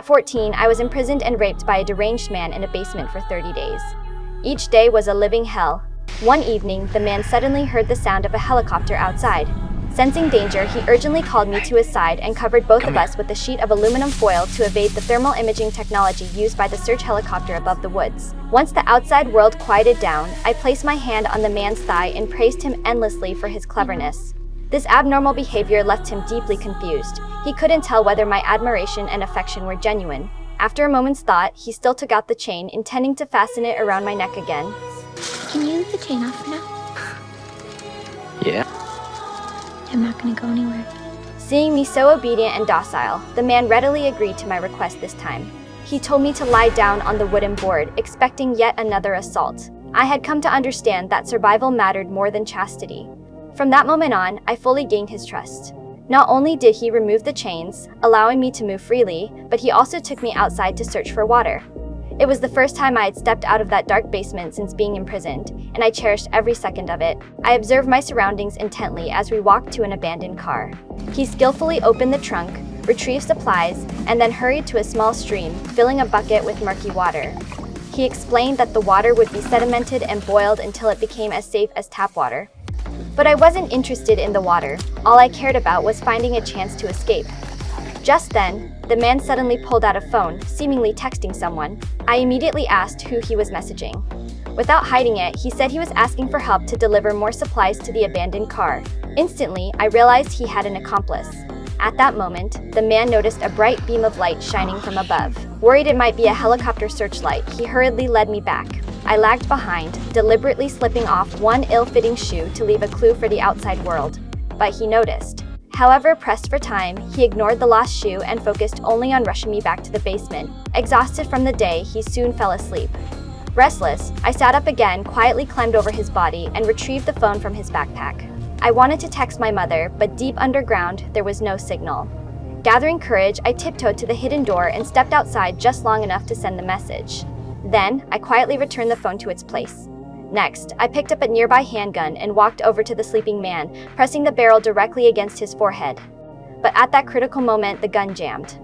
At 14, I was imprisoned and raped by a deranged man in a basement for 30 days. Each day was a living hell. One evening, the man suddenly heard the sound of a helicopter outside. Sensing danger, he urgently called me to his side and covered both of us with a sheet of aluminum foil to evade the thermal imaging technology used by the search helicopter above the woods. Once the outside world quieted down, I placed my hand on the man's thigh and praised him endlessly for his cleverness. This abnormal behavior left him deeply confused. He couldn't tell whether my admiration and affection were genuine. After a moment's thought, he still took out the chain, intending to fasten it around my neck again. Can you leave the chain off for now? Yeah. I'm not gonna go anywhere. Seeing me so obedient and docile, the man readily agreed to my request this time. He told me to lie down on the wooden board, expecting yet another assault. I had come to understand that survival mattered more than chastity. From that moment on, I fully gained his trust. Not only did he remove the chains, allowing me to move freely, but he also took me outside to search for water. It was the first time I had stepped out of that dark basement since being imprisoned, and I cherished every second of it. I observed my surroundings intently as we walked to an abandoned car. He skillfully opened the trunk, retrieved supplies, and then hurried to a small stream, filling a bucket with murky water. He explained that the water would be sedimented and boiled until it became as safe as tap water. But I wasn't interested in the water. All I cared about was finding a chance to escape. Just then, the man suddenly pulled out a phone, seemingly texting someone. I immediately asked who he was messaging. Without hiding it, he said he was asking for help to deliver more supplies to the abandoned car. Instantly, I realized he had an accomplice. At that moment, the man noticed a bright beam of light shining from above. Worried it might be a helicopter searchlight, he hurriedly led me back. I lagged behind, deliberately slipping off one ill-fitting shoe to leave a clue for the outside world. But he noticed. However, pressed for time, he ignored the lost shoe and focused only on rushing me back to the basement. Exhausted from the day, he soon fell asleep. Restless, I sat up again, quietly climbed over his body, and retrieved the phone from his backpack. I wanted to text my mother, but deep underground, there was no signal. Gathering courage, I tiptoed to the hidden door and stepped outside just long enough to send the message. Then, I quietly returned the phone to its place. Next, I picked up a nearby handgun and walked over to the sleeping man, pressing the barrel directly against his forehead. But at that critical moment, the gun jammed.